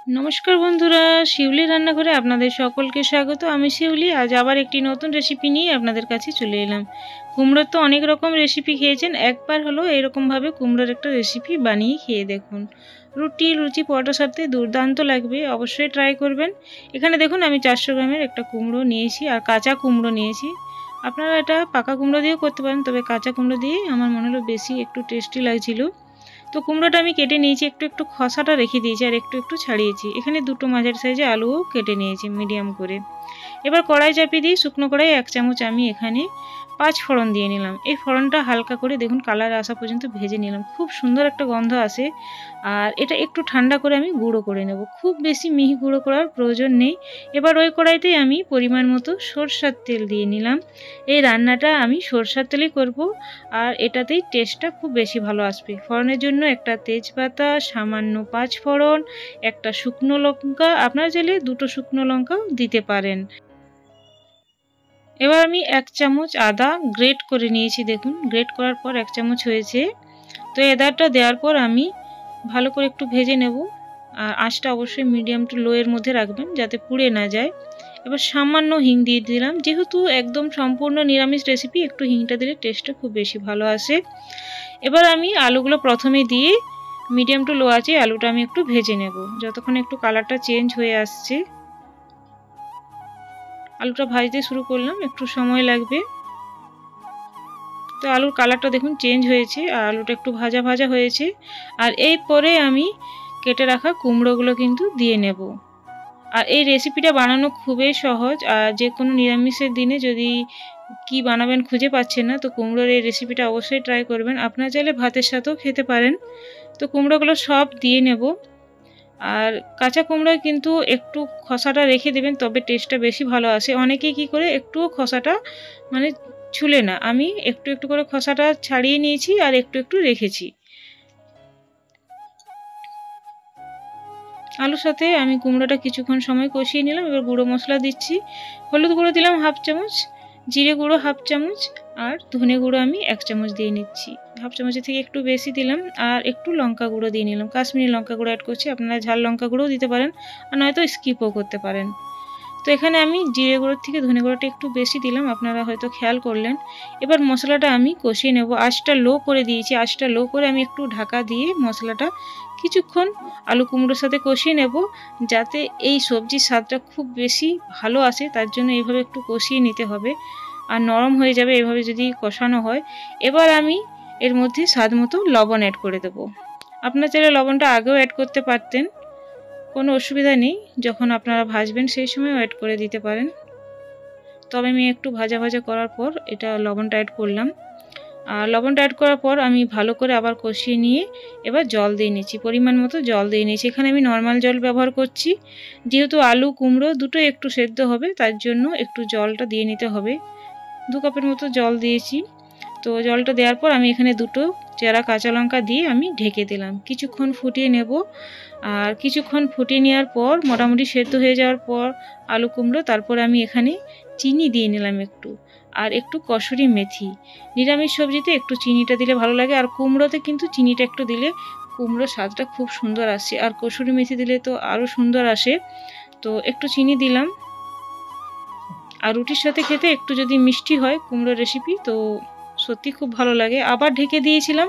নমস্কার বন্ধুরা, শিউলি রান্নাঘরে আপনাদের সকলকে স্বাগত। আমি শিউলি। আজ আবার একটি নতুন রেসিপি নিয়ে আপনাদের কাছে চলে এলাম। কুমড়োর তো অনেক রকম রেসিপি খেয়েছেন, একবার হলো এরকমভাবে কুমড়োর একটা রেসিপি বানিয়ে খেয়ে দেখুন। রুটি, লুচি, পরোটার সাথে দুর্দান্ত লাগবে, অবশ্যই ট্রাই করবেন। এখানে দেখুন আমি 400 গ্রামের একটা কুমড়ো নিয়েছি আর কাঁচা কুমড়ো নিয়েছি। আপনারা এটা পাকা কুমড়ো দিয়েও করতে পারেন, তবে কাঁচা কুমড়ো দিয়ে আমার মনে হলো বেশি একটু টেস্টি লাগছিল। তো কুমড়োটা আমি কেটে নিয়েছি, একটু একটু খসাটা রেখে দিয়েছি আর একটু একটু ছাড়িয়েছি। এখানে দুটো মাঝারি সাইজে আলুও কেটে নিয়েছি মিডিয়াম করে। এবার কড়াই চাপিয়ে দিয়ে শুকনো কড়াই 1 চামচ আমি এখানে 5 ফোড়ন দিয়ে নিলাম। এই ফোড়নটা হালকা করে দেখুন কালার আসা পর্যন্ত ভেজে নিলাম, খুব সুন্দর একটা গন্ধ আসে। আর এটা একটু ঠান্ডা করে আমি গুঁড়ো করে নেব, খুব বেশি মিহি গুঁড়ো করার প্রয়োজন নেই। এবার ওই কড়াইতেই আমি পরিমাণ মতো সরষের তেল দিয়ে নিলাম। এই রান্নাটা আমি সরষের তেলেই করব, আর এটাতেই টেস্টটা খুব বেশি ভালো আসবে। ফোড়নের জন্য একটা তেজপাতা, সামান্য 5 ফোড়ন, একটা শুকনো লঙ্কা, আপনারা চাইলে 2টো শুকনো লঙ্কাও দিতে পারেন। এবার আমি 1 চামচ আদা গ্রেট করে নিয়েছি, দেখুন গ্রেট করার পর 1 চামচ হয়েছে। তো আদাটা দেওয়ার পর আমি ভালো করে একটু ভেজে নেব, আর আঁচটা অবশ্যই মিডিয়াম টু লো এর মধ্যে রাখবেন যাতে পুড়ে না যায়। এবার সামান্য হিং দিয়ে দিলাম, যেহেতু একদম সম্পূর্ণ নিরামিষ রেসিপি, একটু হিংটা দিলে টেস্টটা খুব বেশি ভালো আসে। এবার আমি আলুগুলো প্রথমে দিয়ে মিডিয়াম টু লো আছে আলুটা আমি একটু ভেজে নেব, যতক্ষণ একটু কালারটা চেঞ্জ হয়ে আসছে। আলুটা ভাজতে শুরু করলাম, একটু সময় লাগবে। তো আলুর কালারটা দেখুন চেঞ্জ হয়েছে আর আলুটা একটু ভাজা ভাজা হয়েছে। আর এরপরে আমি কেটে রাখা কুমড়োগুলো কিন্তু দিয়ে নেব। আর এই রেসিপিটা বানানো খুবই সহজ, আর যে কোনো নিরামিষের দিনে যদি কি বানাবেন খুঁজে পাচ্ছেন না, তো কুমড়োর এই রেসিপিটা অবশ্যই ট্রাই করবেন। আপনারা চাইলে ভাতের সাথেও খেতে পারেন। তো কুমড়োগুলো সব দিয়ে নেব। আর কাঁচা কুমড়োয় কিন্তু একটু খসাটা রেখে দেবেন, তবে টেস্টটা বেশি ভালো আসে। অনেকেই কি করে একটুও খসাটা মানে ছুলে না, আমি একটু একটু করে খসাটা ছাড়িয়ে নিয়েছি আর একটু একটু রেখেছি। আলুর সাথে আমি কুমড়োটা কিছুক্ষণ সময় কষিয়ে নিলাম। এবার গুঁড়ো মশলা দিচ্ছি। হলুদ গুঁড়ো দিলাম 1/2 চামচ, জিরে গুঁড়ো 1/2 চামচ, আর ধনে গুঁড়ো আমি 1 চামচ দিয়ে নিচ্ছি। 1/2 চামচের থেকে একটু বেশি দিলাম। আর একটু লঙ্কা গুঁড়ো দিয়ে নিলাম, কাশ্মীরি লঙ্কা গুঁড়ো অ্যাড করছি। আপনারা ঝাল লঙ্কা গুঁড়োও দিতে পারেন, আর নয়তো স্কিপও করতে পারেন। তো এখানে আমি জিরে গুঁড়োর থেকে ধনে গুঁড়োটা একটু বেশি দিলাম, আপনারা হয়তো খেয়াল করলেন। এবার মশলাটা আমি কষিয়ে নেব। আঁচটা লো করে দিয়েছি, আঁচটা লো করে আমি একটু ঢাকা দিয়ে মশলাটা কিছুক্ষণ আলু কুমড়োর সাথে কষিয়ে নেব, যাতে এই সবজির স্বাদটা খুব বেশি ভালো আসে। তার জন্য এইভাবে একটু কষিয়ে নিতে হবে, আর নরম হয়ে যাবে এভাবে যদি কষানো হয়। এবার আমি এর মধ্যে স্বাদ মতো লবণ অ্যাড করে দেব। আপনারা চাইলে লবণটা আগেও অ্যাড করতে পারতেন, কোনো অসুবিধা নেই। যখন আপনারা ভাজবেন সেই সময় অ্যাড করে দিতে পারেন। তবে আমি একটু ভাজা ভাজা করার পর এটা লবণটা অ্যাড করলাম। আর লবণটা অ্যাড করার পর আমি ভালো করে আবার কষিয়ে নিয়ে এবার জল দিয়ে নিচ্ছি, পরিমাণ মতো জল দিয়ে নিয়েছি। এখানে আমি নর্মাল জল ব্যবহার করছি, যেহেতু আলু কুমড়ো দুটোই একটু সেদ্ধ হবে, তার জন্য একটু জলটা দিয়ে নিতে হবে। 2 কাপের মতো জল দিয়েছি। তো জলটা দেওয়ার পর আমি এখানে 2টো চেরা কাঁচা লঙ্কা দিয়ে আমি ঢেকে দিলাম, কিছুক্ষণ ফুটিয়ে নেব। আর কিছুক্ষণ ফুটিয়ে নেওয়ার পর মোটামুটি সেদ্ধ হয়ে যাওয়ার পর আলু কুমড়ো, তারপর আমি এখানে চিনি দিয়ে নিলাম একটু, আর একটু কসুরি মেথি। নিরামিষ সবজিতে একটু চিনিটা দিলে ভালো লাগে, আর কুমড়োতে কিন্তু চিনিটা একটু দিলে কুমড়োর স্বাদটা খুব সুন্দর আসে, আর কসুরি মেথি দিলে তো আরও সুন্দর আসে। তো একটু চিনি দিলাম। আর রুটির সাথে খেতে একটু যদি মিষ্টি হয় কুমড়োর রেসিপি, তো সত্যি খুব ভালো লাগে। আবার ঢেকে দিয়েছিলাম।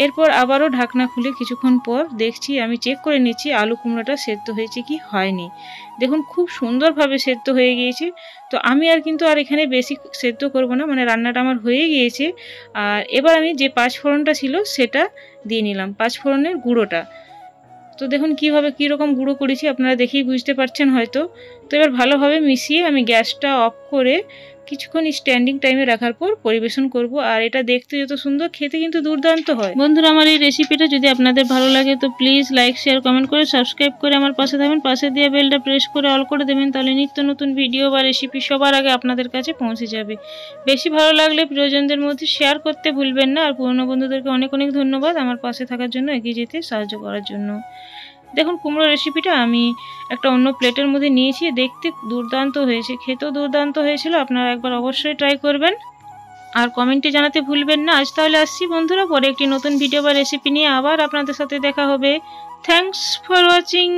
এরপর আবারও ঢাকনা খুলে কিছুক্ষণ পর দেখছি, আমি চেক করে নিচ্ছি আলু কুমড়োটা সেদ্ধ হয়েছে কি হয়নি। দেখুন খুব সুন্দরভাবে সেদ্ধ হয়ে গিয়েছে। তো আমি কিন্তু এখানে বেশি সেদ্ধ করব না, মানে রান্নাটা আমার হয়ে গিয়েছে। আর এবার আমি যে 5 ফোড়নটা ছিল সেটা দিয়ে নিলাম, 5 ফোড়নের গুঁড়োটা। তো দেখুন কীরকম গুঁড়ো করেছি, আপনারা দেখেই বুঝতে পারছেন হয়তো। তো এবার ভালোভাবে মিশিয়ে আমি গ্যাসটা অফ করে কিছুক্ষণ স্ট্যান্ডিং টাইমে রাখার পর পরিবেশন করব। আর এটা দেখতে যত সুন্দর, খেতে কিন্তু দুর্দান্ত হয়। বন্ধুরা, আমার এই রেসিপিটা যদি আপনাদের ভালো লাগে তো প্লিজ লাইক, শেয়ার, কমেন্ট করে সাবস্ক্রাইব করে আমার পাশে থাকবেন। পাশে দিয়ে বেলটা প্রেস করে অল করে দেবেন, তাহলে নিত্য নতুন ভিডিও বা রেসিপি সবার আগে আপনাদের কাছে পৌঁছে যাবে। বেশি ভালো লাগলে প্রিয়জনদের মধ্যে শেয়ার করতে ভুলবেন না। আর পুরনো বন্ধুদেরকে অনেক অনেক ধন্যবাদ আমার পাশে থাকার জন্য, এগিয়ে যেতে সাহায্য করার জন্য। দেখুন কুমড়ো রেসিপিটা আমি একটা অন্য প্লেটের মধ্যে নিয়েছি, দেখতে দুর্দান্ত হয়েছে, খেতেও দুর্দান্ত হয়েছিল। আপনারা একবার অবশ্যই ট্রাই করবেন, আর কমেন্টে জানাতে ভুলবেন না। আজ তাহলে আসছি বন্ধুরা, পরে একটি নতুন ভিডিও বা রেসিপি নিয়ে আবার আপনাদের সাথে দেখা হবে। Thanks for watching.